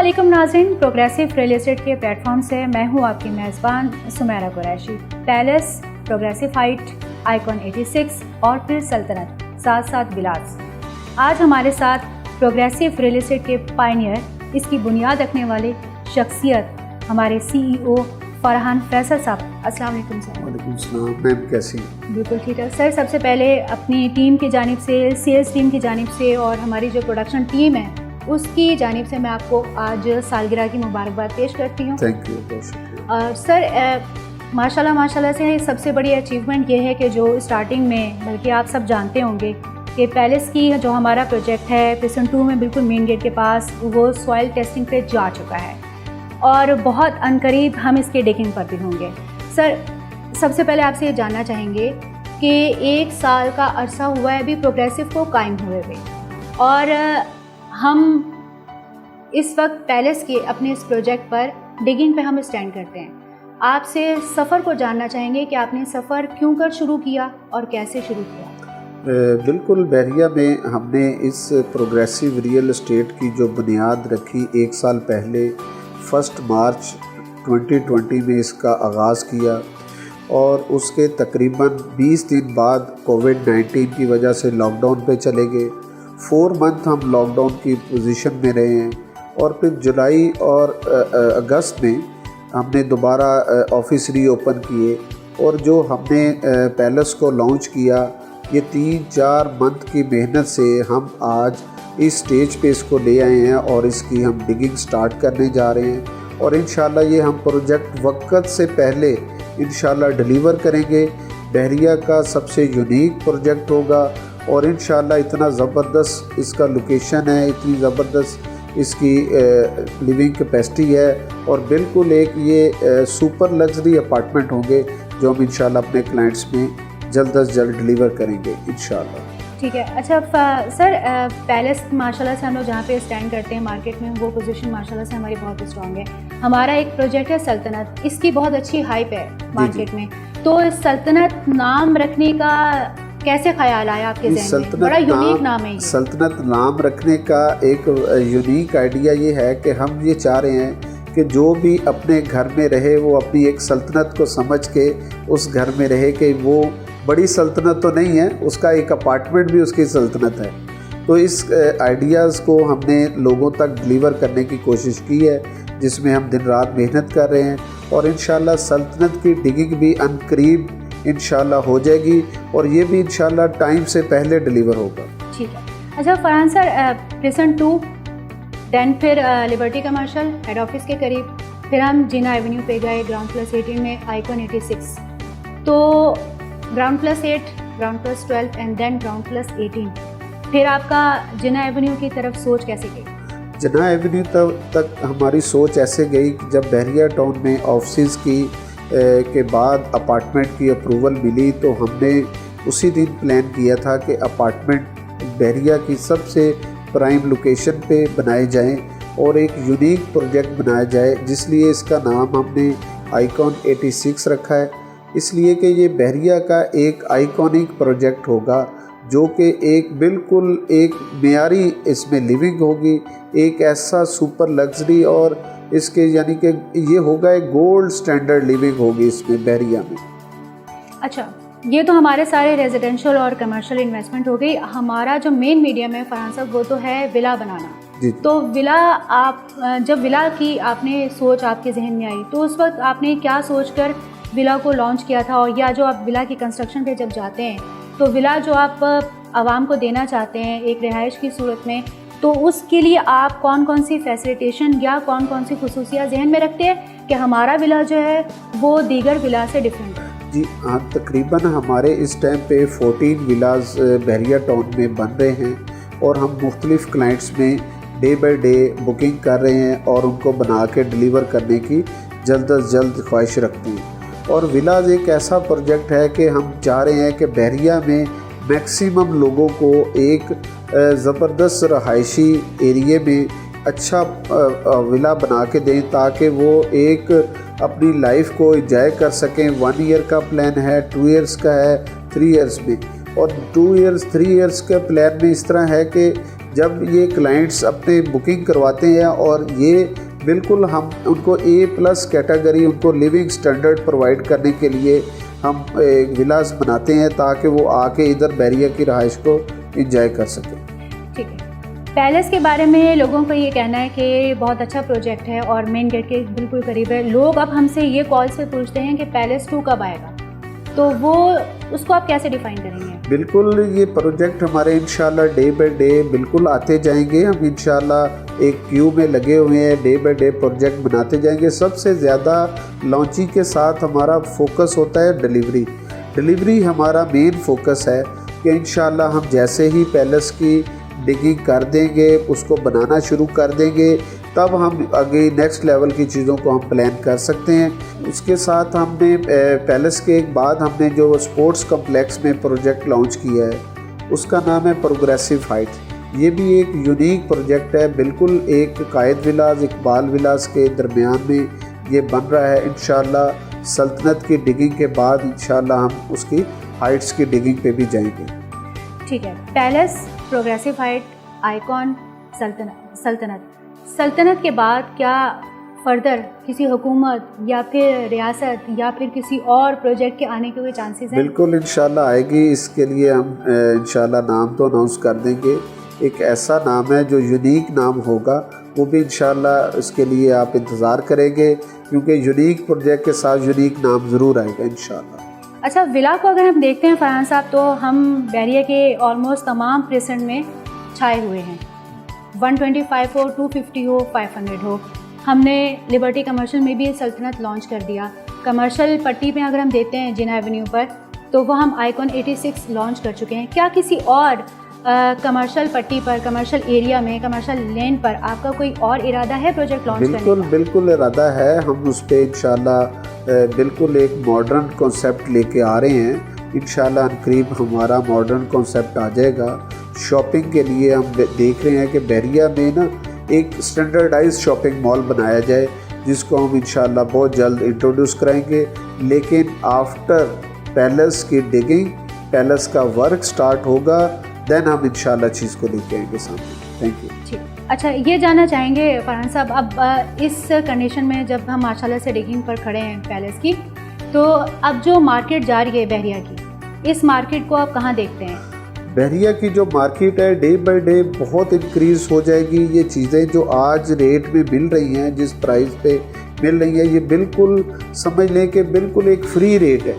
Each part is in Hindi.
अस्सलामुअलैकुम नाज़रीन, प्रोग्रेसिव रियल एस्टेट के प्लेटफॉर्म से मैं हूं आपकी मेज़बान Sumera Qureshi. Palace, progressive height, icon 86 और फिर सल्तनत, साथ साथ विलास। आज हमारे साथ प्रोग्रेसिव रियल एस्टेट के पायनियर, इसकी बुनियाद रखने वाले शख्सियत, हमारे CEO फरहान फैसल साहब। अस्सलाम वालेकुम सर। वालेकुम सलाम मैम, कैसी? बिल्कुल ठीक है सर। सबसे पहले अपनी टीम की जानिब से, सेल्स टीम की जानिब से और हमारी जो प्रोडक्शन टीम है उसकी जानिब से मैं आपको आज सालगिरह की मुबारकबाद पेश करती हूँ। थैंक यू, बहुत शुक्रिया। सर माशाल्लाह से सबसे बड़ी अचीवमेंट ये है कि जो स्टार्टिंग में, बल्कि आप सब जानते होंगे कि पैलेस की जो हमारा प्रोजेक्ट है प्रिसन 2 में बिल्कुल मेन गेट के पास, वो सॉइल टेस्टिंग पे जा चुका है और बहुत अनकरीब हम इसके डिगिंग पर भी होंगे। सर सबसे पहले आपसे ये जानना चाहेंगे कि 1 साल का अरसा हुआ है अभी प्रोग्रेसिव को कायम हुए हुए, और हम इस वक्त पैलेस के अपने इस प्रोजेक्ट पर डिगिंग पे हम स्टैंड करते हैं। आपसे सफ़र को जानना चाहेंगे कि आपने सफ़र क्यों कर शुरू किया और कैसे शुरू किया। बिल्कुल, बहरिया में हमने इस प्रोग्रेसिव रियल एस्टेट की जो बुनियाद रखी 1 साल पहले 1 मार्च 2020 में इसका आगाज़ किया, और उसके तकरीबन 20 दिन बाद कोविड-19 की वजह से लॉकडाउन पे चले गए। 4 मंथ हम लॉकडाउन की पोजीशन में रहे हैं, और फिर जुलाई और अगस्त में हमने दोबारा ऑफिस रीओपन किए, और जो हमने पैलेस को लॉन्च किया, ये 3-4 मंथ की मेहनत से हम आज इस स्टेज पे इसको ले आए हैं और इसकी हम डिगिंग स्टार्ट करने जा रहे हैं। और इंशाल्लाह ये हम प्रोजेक्ट वक्त से पहले इंशाल्लाह डिलीवर करेंगे। बहरिया का सबसे यूनिक प्रोजेक्ट होगा, और इंशाल्लाह इतना ज़बरदस्त इसका लोकेशन है, इतनी ज़बरदस्त इसकी लिविंग कैपेसिटी है, और बिल्कुल एक ये सुपर लग्जरी अपार्टमेंट होंगे जो हम इंशाल्लाह अपने क्लाइंट्स में जल्द अज जल्द डिलीवर करेंगे इंशाल्लाह। ठीक है। अच्छा सर, पैलेस माशाल्लाह से हम लोग जहाँ पे स्टैंड करते हैं मार्केट में, वो पोजीशन माशाल्लाह से हमारी बहुत स्ट्रॉन्ग है। हमारा एक प्रोजेक्ट है सल्तनत, इसकी बहुत अच्छी हाइप है मार्केट में, तो सल्तनत नाम रखने का कैसे ख्याल आया आपके ज़हन में? बड़ा यूनिक नाम है ये। सल्तनत नाम रखने का एक यूनिक आइडिया ये है कि हम ये चाह रहे हैं कि जो भी अपने घर में रहे वो अपनी एक सल्तनत को समझ के उस घर में रहे, कि वो बड़ी सल्तनत तो नहीं है, उसका एक अपार्टमेंट भी उसकी सल्तनत है। तो इस आइडियाज़ को हमने लोगों तक डिलीवर करने की कोशिश की है, जिसमें हम दिन रात मेहनत कर रहे हैं, और इंशाल्लाह सल्तनत की डिगिंग भी अनकरीब इंशाल्लाह हो जाएगी, और ये भी इंशाल्लाह टाइम से पहले डिलीवर होगा। ठीक है। अच्छा फरहान सर, प्रिसन 2, देन फिर लिबर्टी कमर्शियल हेड ऑफिस के करीब, फिर हम जिना एवेन्यू पे गए ग्राउंड प्लस 18 में आइकॉन 86, तो ground plus 8, ground plus 12 and then ground plus 18, फिर आपका जिना एवेन्यू की तरफ सोच कैसे गई? जिना एवेन्यू तक हमारी सोच ऐसे गई कि जब बहरिया टाउन में ऑफिस की के बाद अपार्टमेंट की अप्रूवल मिली, तो हमने उसी दिन प्लान किया था कि अपार्टमेंट बहरिया की सबसे प्राइम लोकेशन पे बनाए जाएं और एक यूनिक प्रोजेक्ट बनाया जाए, जिसलिए इसका नाम हमने आइकॉन 86 रखा है। इसलिए कि ये बहरिया का एक आइकॉनिक प्रोजेक्ट होगा, जो कि एक बिल्कुल एक मेयारी इसमें लिविंग होगी, एक ऐसा सुपर लग्जरी, और इसके यानी कि ये होगा एक गोल्ड स्टैंडर्ड लिविंग होगी इसमें बहरिया में। अच्छा, ये तो हमारे सारे रेजिडेंशियल और कमर्शियल इन्वेस्टमेंट हो गई। हमारा जो मेन मीडियम है फरहान साहब, वो तो है विला बनाना। जी। तो विला, आप जब विला की आपने सोच आपके जहन में आई, तो उस वक्त आपने क्या सोचकर विला को लॉन्च किया था, और या जो आप विला की कंस्ट्रक्शन पे जब जाते हैं, तो विला जो आप आवाम को देना चाहते हैं एक रिहाइश की सूरत में, तो उसके लिए आप कौन कौन सी फैसिलिटेशन या कौन कौन सी खुसूसियात जहन में रखते हैं कि हमारा विला जो है वो दीगर विला से डिफरेंट है? जी हाँ, तकरीबन हमारे इस टाइम पे 14 विलास बहरिया टाउन में बन रहे हैं, और हम मुख्तलिफ़ क्लाइंट्स में डे बाई डे बुकिंग कर रहे हैं, और उनको बना के डिलीवर करने की जल्द अज जल्द ख्वाहिश रखते हैं। और विलाज एक ऐसा प्रोजेक्ट है कि हम चाह रहे हैं कि बहरिया में मैक्सिमम लोगों को एक ज़बरदस्त रहायशी एरिए में अच्छा विला बना के दें, ताकि वो एक अपनी लाइफ को एंजॉय कर सकें। 1 ईयर का प्लान है, 2 ईयर्स का है, 3 ईयर्स में, और 2 इयर्स 3 इयर्स के प्लान में इस तरह है कि जब ये क्लाइंट्स अपने बुकिंग करवाते हैं और ये बिल्कुल हम उनको A+ कैटेगरी, उनको लिविंग स्टैंडर्ड प्रोवाइड करने के लिए हम विलास बनाते हैं ताकि वो आके इधर बहरिया की रहाइश को एंजॉय कर सकें। ठीक है, पैलेस के बारे में लोगों का ये कहना है कि बहुत अच्छा प्रोजेक्ट है और मेन गेट के बिल्कुल करीब है। लोग अब हमसे ये कॉल से पूछते हैं कि पैलेस 2 कब आएगा, तो वो उसको आप कैसे डिफ़ाइन करेंगे? बिल्कुल, ये प्रोजेक्ट हमारे इंशाल्लाह डे बाय डे बिल्कुल आते जाएंगे। हम इंशाल्लाह एक क्यू में लगे हुए हैं, डे बाय डे प्रोजेक्ट बनाते जाएंगे। सबसे ज़्यादा लॉन्चिंग के साथ हमारा फोकस होता है डिलीवरी हमारा मेन फोकस है कि इंशाल्लाह हम जैसे ही पैलेस की डिगिंग कर देंगे, उसको बनाना शुरू कर देंगे, तब हम आगे नेक्स्ट लेवल की चीज़ों को हम प्लान कर सकते हैं। उसके साथ हमने पैलेस के एक बाद हमने जो स्पोर्ट्स कम्प्लेक्स में प्रोजेक्ट लॉन्च किया है, उसका नाम है प्रोग्रेसिव हाइट। ये भी एक यूनिक प्रोजेक्ट है, बिल्कुल एक कायद विलास इकबाल विलास के दरमियान में ये बन रहा है। इंशाल्लाह सल्तनत की डिगिंग के बाद इंशाल्लाह हम उसकी हाइट्स की डिगिंग पे भी जाएंगे। ठीक है, पैलेस, प्रोग्रेसिव हाइट, आइकॉन, सल्तनत के बाद क्या फर्दर किसी हुकूमत या फिर रियासत या फिर किसी और प्रोजेक्ट के आने के कोई चांसेस हैं? बिल्कुल इंशाल्लाह आएगी। इसके लिए हम इंशाल्लाह नाम तो अनाउंस कर देंगे। एक ऐसा नाम है जो यूनिक नाम होगा, वो भी इंशाल्लाह उसके लिए आप इंतज़ार करेंगे, क्योंकि यूनिक प्रोजेक्ट के साथ यूनिक नाम ज़रूर आएगा इंशाल्लाह। अच्छा, विला को अगर हम देखते हैं फरहान साहब, तो हम बहरिया के ऑलमोस्ट तमाम प्रेसेंट में छाए हुए हैं। 125 हो, 250 हो, 500 हो। हमने लिबर्टी कमर्शियल में भी सल्तनत लॉन्च कर दिया। कमर्शियल पट्टी पे अगर हम देते हैं जिना एवेन्यू पर, तो वो हम आइकॉन 86 लॉन्च कर चुके हैं। क्या किसी और कमर्शियल पट्टी पर, कमर्शियल एरिया में, कमर्शियल लेन पर आपका कोई और इरादा है प्रोजेक्ट लॉन्च करने का? बिल्कुल इरादा है। हम उस पर इंशाल्लाह बिल्कुल एक मॉडर्न कॉन्सेप्ट लेके आ रहे हैं। इंशाल्लाह करीब हमारा मॉडर्न कॉन्सेप्ट आ जाएगा। शॉपिंग के लिए हम देख रहे हैं कि बहरिया में ना एक स्टैंडर्डाइज शॉपिंग मॉल बनाया जाए, जिसको हम इंशाल्लाह बहुत जल्द इंट्रोड्यूस कराएंगे। लेकिन आफ्टर पैलेस की डिगिंग, पैलेस का वर्क स्टार्ट होगा, देन हम इंशाल्लाह चीज़ को लेके आएंगे सामने। Thank you. ठीक, अच्छा, ये जानना चाहेंगे फरहान साहब, अब इस कंडीशन में जब हम माशाल्लाह से डिगिंग पर खड़े हैं पैलेस की, तो अब जो मार्केट जा रही है बहरिया की, इस मार्केट को आप कहाँ देखते हैं? बहरिया की जो मार्केट है डे बाय डे बहुत इंक्रीज़ हो जाएगी। ये चीज़ें जो आज रेट में मिल रही हैं, जिस प्राइस पे मिल रही है, ये बिल्कुल समझ लें कि बिल्कुल एक फ्री रेट है,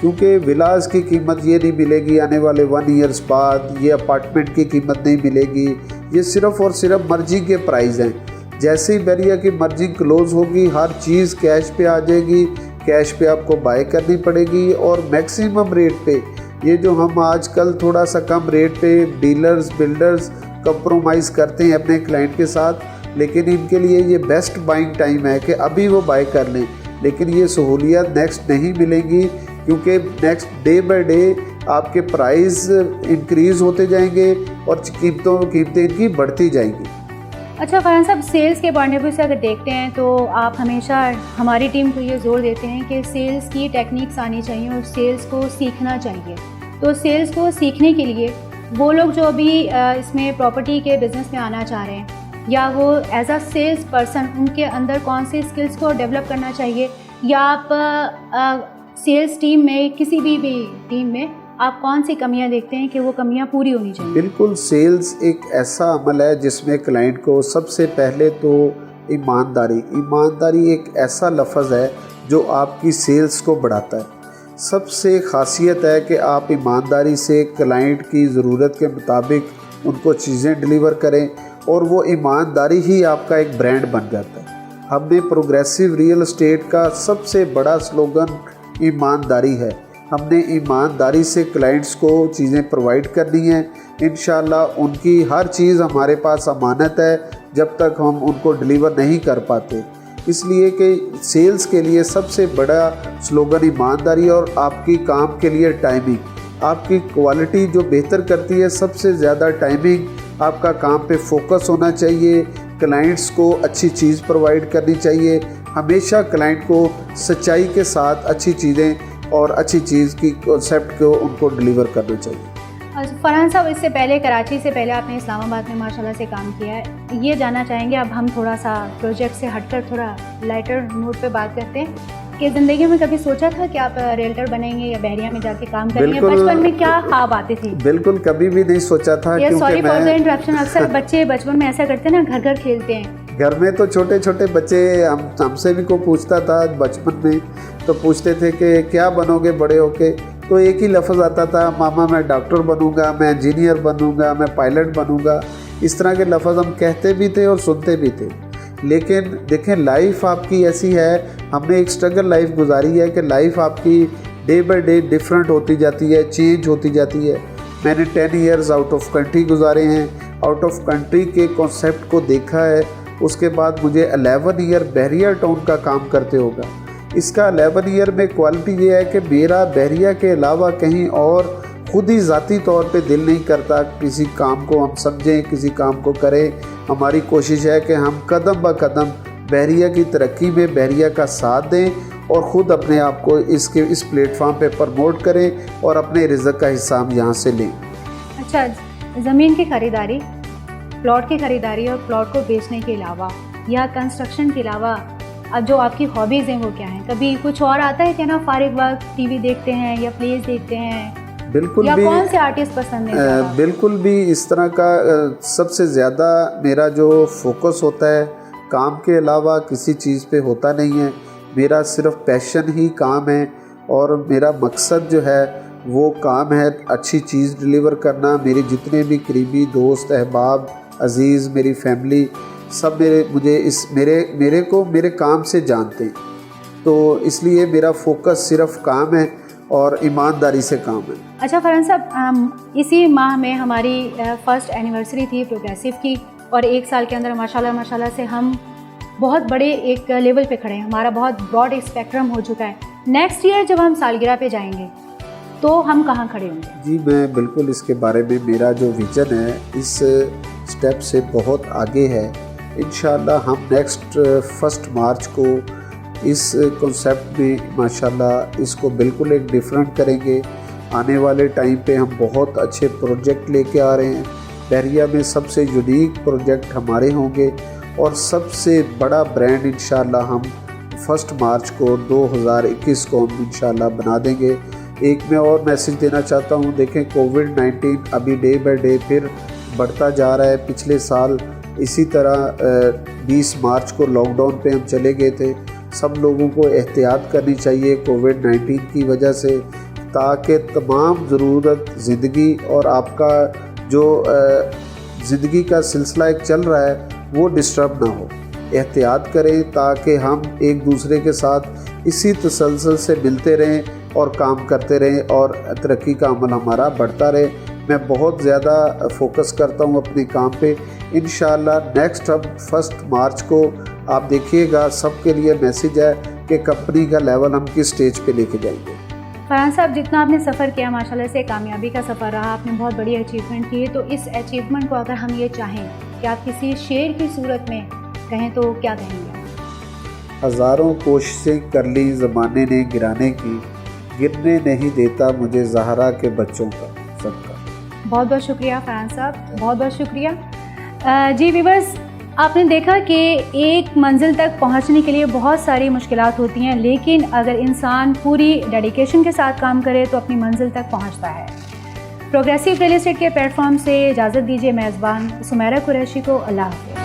क्योंकि विलास की कीमत ये नहीं मिलेगी आने वाले 1 ईयर्स बाद। ये अपार्टमेंट की कीमत नहीं मिलेगी। ये सिर्फ़ और सिर्फ मर्जी के प्राइस हैं। जैसे ही बहरिया की मर्जी क्लोज़ होगी, हर चीज़ कैश पे आ जाएगी। कैश पे आपको बाय करनी पड़ेगी और मैक्सिमम रेट पे। ये जो हम आजकल थोड़ा सा कम रेट पे डीलर्स बिल्डर्स कंप्रोमाइज़ करते हैं अपने क्लाइंट के साथ, लेकिन इनके लिए ये बेस्ट बाइंग टाइम है कि अभी वो बाय कर लें। लेकिन ये सहूलियत नेक्स्ट नहीं मिलेगी, क्योंकि नेक्स्ट डे बाय डे आपके प्राइस इंक्रीज़ होते जाएंगे और कीमतें इनकी बढ़ती जाएंगी। अच्छा फरहान साहब, सेल्स के पॉइंट ऑफ व्यू से अगर देखते हैं तो आप हमेशा हमारी टीम को ये ज़ोर देते हैं कि सेल्स की टेक्निक्स आनी चाहिए और सेल्स को सीखना चाहिए। तो सेल्स को सीखने के लिए वो लोग जो अभी इसमें प्रॉपर्टी के बिज़नेस में आना चाह रहे हैं, या वो एज अ सेल्स पर्सन, उनके अंदर कौन सी स्किल्स को डेवलप करना चाहिए, या आप सेल्स टीम में, किसी भी टीम में आप कौन सी कमियां देखते हैं कि वो कमियां पूरी होनी चाहिए? बिल्कुल, सेल्स एक ऐसा अमल है जिसमें क्लाइंट को सबसे पहले तो ईमानदारी एक ऐसा लफ्ज़ है जो आपकी सेल्स को बढ़ाता है। सबसे ख़ासियत है कि आप ईमानदारी से क्लाइंट की ज़रूरत के मुताबिक उनको चीज़ें डिलीवर करें, और वो ईमानदारी ही आपका एक ब्रांड बन जाता है। हमने प्रोग्रेसिव रियल एस्टेट का सबसे बड़ा स्लोगन ईमानदारी है। हमने ईमानदारी से क्लाइंट्स को चीज़ें प्रोवाइड करनी है। इंशाल्लाह उनकी हर चीज़ हमारे पास अमानत है जब तक हम उनको डिलीवर नहीं कर पाते। इसलिए कि सेल्स के लिए सबसे बड़ा स्लोगन ईमानदारी, और आपकी काम के लिए टाइमिंग। आपकी क्वालिटी जो बेहतर करती है, सबसे ज़्यादा टाइमिंग। आपका काम पे फोकस होना चाहिए। क्लाइंट्स को अच्छी चीज़ प्रोवाइड करनी चाहिए। हमेशा क्लाइंट को सच्चाई के साथ अच्छी चीज़ें और अच्छी चीज़ की कॉन्सेप्ट को उनको डिलीवर करना चाहिए। फरहान साहब, इससे पहले कराची से पहले आपने इस्लामाबाद में माशाल्लाह से काम किया है। ये जानना चाहेंगे, अब हम थोड़ा सा प्रोजेक्ट से हटकर थोड़ा लाइटर नोट पे बात करते हैं कि ज़िंदगी में कभी सोचा था कि आप रियल्टर बनेंगे या बहरिया में जाके काम करेंगे? बचपन में क्या ख्वाब आते थे? बिल्कुल कभी भी नहीं सोचा था। Sorry for the interruption. अक्सर बच्चे बचपन में ऐसा करते हैं ना, घर घर खेलते हैं। घर में तो छोटे छोटे बच्चे हमसे भी को पूछता था बचपन में, तो पूछते थे कि क्या बनोगे बड़े होके, तो एक ही लफ्ज़ आता था, मामा मैं डॉक्टर बनूंगा, मैं इंजीनियर बनूंगा, मैं पायलट बनूंगा। इस तरह के लफ्ज़ हम कहते भी थे और सुनते भी थे। लेकिन देखें, लाइफ आपकी ऐसी है, हमने एक स्ट्रगल लाइफ गुजारी है कि लाइफ आपकी डे बाय डे डिफरेंट होती जाती है, चेंज होती जाती है। मैंने 10 इयर्स आउट ऑफ कंट्री गुजारे हैं, आउट ऑफ कंट्री के कॉन्सेप्ट को देखा है। उसके बाद मुझे 11 ईयर बहरिया टाउन का काम करते होगा। इसका 11 ईयर में क्वालिटी ये है कि मेरा बहरिया के अलावा कहीं और खुद ही ज़ाती तौर पे दिल नहीं करता किसी काम को हम समझें, किसी काम को करें। हमारी कोशिश है कि हम कदम ब कदम बहरिया की तरक्की में बहरिया का साथ दें और ख़ुद अपने आप को इस प्लेटफॉर्म पे प्रमोट करें और अपने रिज़्क़ का हिस्सा हम यहाँ से लें। अच्छा, ज़मीन की ख़रीदारी, प्लॉट की ख़रीदारी और प्लॉट को बेचने के अलावा या कंस्ट्रक्शन के अलावा अब जो आपकी हॉबीज़ हैं वो क्या हैं? कभी कुछ और आता है क्या ना, फारिग वक्त टीवी देखते हैं या प्लेस देखते हैं? बिल्कुल या भी। कौन से आर्टिस्ट पसंद है? बिल्कुल भी इस तरह का सबसे ज़्यादा मेरा जो फोकस होता है काम के अलावा किसी चीज़ पे होता नहीं है। मेरा सिर्फ पैशन ही काम है और मेरा मकसद जो है वो काम है, अच्छी चीज़ डिलीवर करना। मेरे जितने भी करीबी दोस्त, अहबाब, अज़ीज़, मेरी फैमिली, सब मेरे को मेरे काम से जानते हैं, तो इसलिए मेरा फोकस सिर्फ काम है और ईमानदारी से काम है। अच्छा फरहान साहब, इसी माह में हमारी फर्स्ट एनिवर्सरी थी प्रोग्रेसिव की और 1 साल के अंदर माशाल्लाह से हम बहुत बड़े एक लेवल पे खड़े हैं। हमारा बहुत ब्रॉड स्पेक्ट्रम हो चुका है। नेक्स्ट ईयर जब हम सालगिरह पे जाएंगे तो हम कहाँ खड़े होंगे? जी, मैं बिल्कुल इसके बारे में, मेरा जो विज़न है इस स्टेप से बहुत आगे है। इंशाअल्लाह हम नेक्स्ट 1 मार्च को इस कॉन्सेप्ट में माशाल्लाह इसको बिल्कुल एक डिफरेंट करेंगे। आने वाले टाइम पे हम बहुत अच्छे प्रोजेक्ट लेके आ रहे हैं। बहरिया में सबसे यूनिक प्रोजेक्ट हमारे होंगे और सबसे बड़ा ब्रांड इंशाअल्लाह हम 1 मार्च को 2021 को हम इंशाअल्लाह बना देंगे। एक मैं और मैसेज देना चाहता हूँ, देखें कोविड-19 अभी डे बाय डे फिर बढ़ता जा रहा है। पिछले साल इसी तरह 20 मार्च को लॉकडाउन पे हम चले गए थे। सब लोगों को एहतियात करनी चाहिए कोविड-19 की वजह से, ताकि तमाम ज़रूरत ज़िंदगी और आपका जो ज़िंदगी का सिलसिला एक चल रहा है वो डिस्टर्ब ना हो। एहतियात करें ताकि हम एक दूसरे के साथ इसी तसलसल से मिलते रहें और काम करते रहें और तरक्की का अमल हमारा बढ़ता रहे। मैं बहुत ज़्यादा फोकस करता हूँ अपने काम पे। इंशाअल्लाह नेक्स्ट अब 1 मार्च को आप देखिएगा, सबके लिए मैसेज है कि कंपनी का लेवल हम किस स्टेज पे लेके जाएंगे। फरहान साहब, जितना आपने सफ़र किया माशाल्लाह से कामयाबी का सफ़र रहा, आपने बहुत बड़ी अचीवमेंट की है, तो इस अचीवमेंट को अगर हम ये चाहें कि आप किसी शेर की सूरत में कहें तो क्या कहेंगे? हज़ारों कोशिशें कर ली ज़माने ने गिराने की, गिरने नहीं देता मुझे ज़हरा के बच्चों का सबका। बहुत बहुत शुक्रिया फरहान साहब, बहुत बहुत शुक्रिया। जी व्यूअर्स, आपने देखा कि एक मंजिल तक पहुंचने के लिए बहुत सारी मुश्किलात होती हैं, लेकिन अगर इंसान पूरी डेडिकेशन के साथ काम करे तो अपनी मंजिल तक पहुंचता है। प्रोग्रेसिव रियल एस्टेट के प्लेटफॉर्म से इजाज़त दीजिए मेज़बान सुमेरा कुरैशी को। अल्लाह हाफ़िज़।